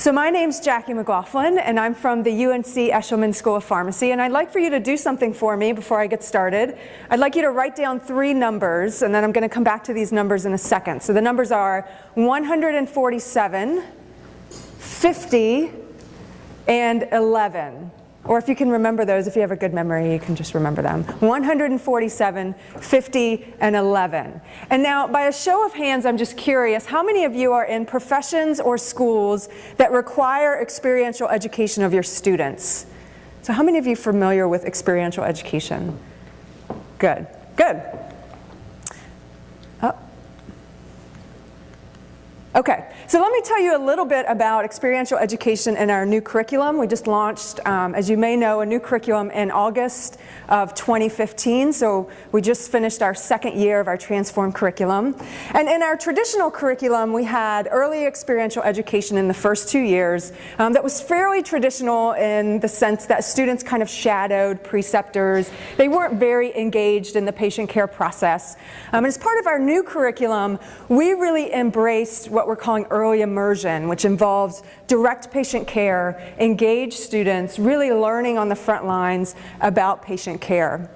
So my name's Jacqui Mclaughlin, and I'm from the UNC Eshelman School of Pharmacy, and I'd like for you to do something for me before I get started. I'd like you to write down 3 numbers, and then I'm going to come back to these numbers in a second. So the numbers are 147, 50, and 11. Or if you can remember those, if you have a good memory, you can just remember them. 147, 50, and 11. And now, by a show of hands, I'm just curious, how many of you are in professions or schools that require experiential education of your students? So how many of you are familiar with experiential education? Good, good. Okay, so let me tell you a little bit about experiential education and our new curriculum. We just launched, as you may know, a new curriculum in August of 2015. So we just finished our 2nd year of our transformed curriculum. And in our traditional curriculum, we had early experiential education in the first 2 years that was fairly traditional in the sense that students kind of shadowed preceptors. They weren't very engaged in the patient care process. And as part of our new curriculum, we really embraced what we're calling early immersion, which involves direct patient care, engaged students, really learning on the front lines about patient care.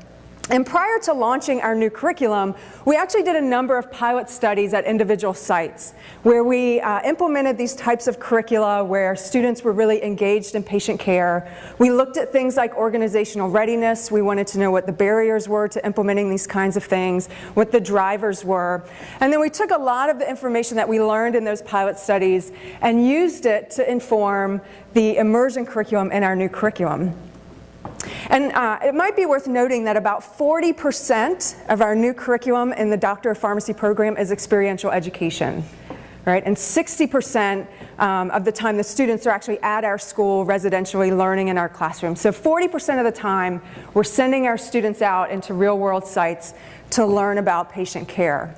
And prior to launching our new curriculum, we actually did a number of pilot studies at individual sites where we implemented these types of curricula where students were really engaged in patient care. We looked at things like organizational readiness. We wanted to know what the barriers were to implementing these kinds of things, what the drivers were. And then we took a lot of the information that we learned in those pilot studies and used it to inform the immersion curriculum in our new curriculum. And it might be worth noting that about 40% of our new curriculum in the Doctor of Pharmacy program is experiential education, right? And 60% of the time the students are actually at our school residentially learning in our classroom. So 40% of the time we're sending our students out into real-world sites to learn about patient care.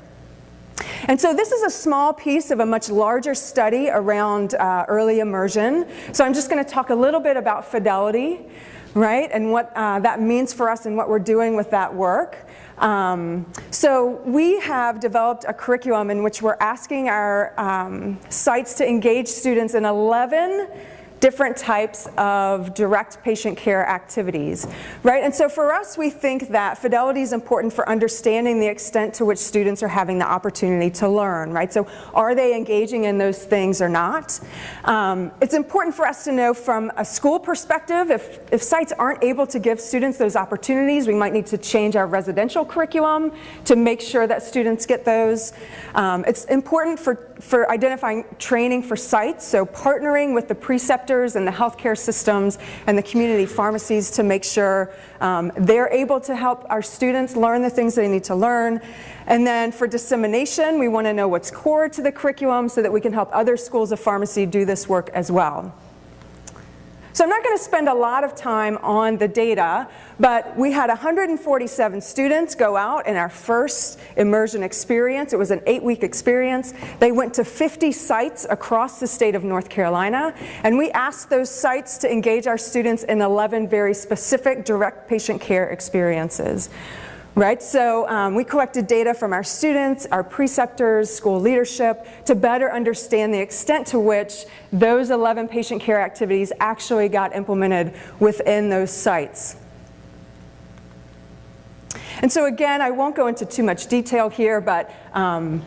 And so this is a small piece of a much larger study around early immersion. So I'm just going to talk a little bit about Fidelity, right, and what that means for us and what we're doing with that work. So we have developed a curriculum in which we're asking our sites to engage students in 11 different types of direct patient care activities, right? And so for us, we think that Fidelity is important for understanding the extent to which students are having the opportunity to learn, right? So are they engaging in those things or not? It's important for us to know from a school perspective, if sites aren't able to give students those opportunities, we might need to change our residential curriculum to make sure that students get those. It's important for identifying training for sites, so partnering with the preceptors and the healthcare systems and the community pharmacies to make sure they're able to help our students learn the things they need to learn. And then for dissemination, we want to know what's core to the curriculum so that we can help other schools of pharmacy do this work as well. So I'm not going to spend a lot of time on the data, but we had 147 students go out in our first immersion experience. It was an 8-week experience. They went to 50 sites across the state of North Carolina, and we asked those sites to engage our students in 11 very specific direct patient care experiences. Right, so we collected data from our students, our preceptors, school leadership to better understand the extent to which those 11 patient care activities actually got implemented within those sites. And so again, I won't go into too much detail here, but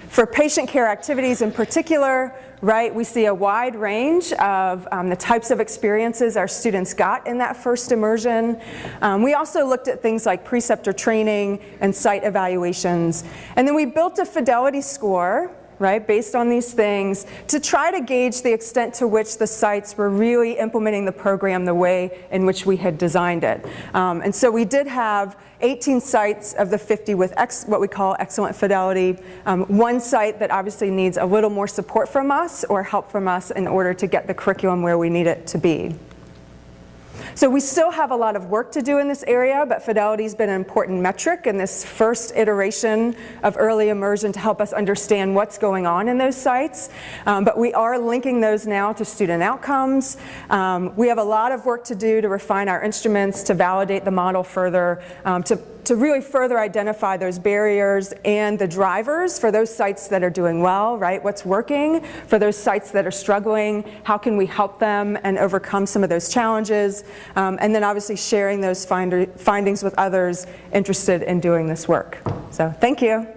for patient care activities in particular, right, we see a wide range of the types of experiences our students got in that first immersion. We also looked at things like preceptor training and site evaluations. And then we built a Fidelity score, right, based on these things to try to gauge the extent to which the sites were really implementing the program the way in which we had designed it. And so we did have 18 sites of the 50 with what we call excellent fidelity. One site that obviously needs a little more support from us or help from us in order to get the curriculum where we need it to be. So we still have a lot of work to do in this area, but Fidelity's been an important metric in this first iteration of early immersion to help us understand what's going on in those sites. But we are linking those now to student outcomes. We have a lot of work to do to refine our instruments, to validate the model further, to to really further identify those barriers and the drivers for those sites that are doing well, right? What's working? For those sites that are struggling, how can we help them and overcome some of those challenges? And then obviously sharing those findings with others interested in doing this work. So thank you.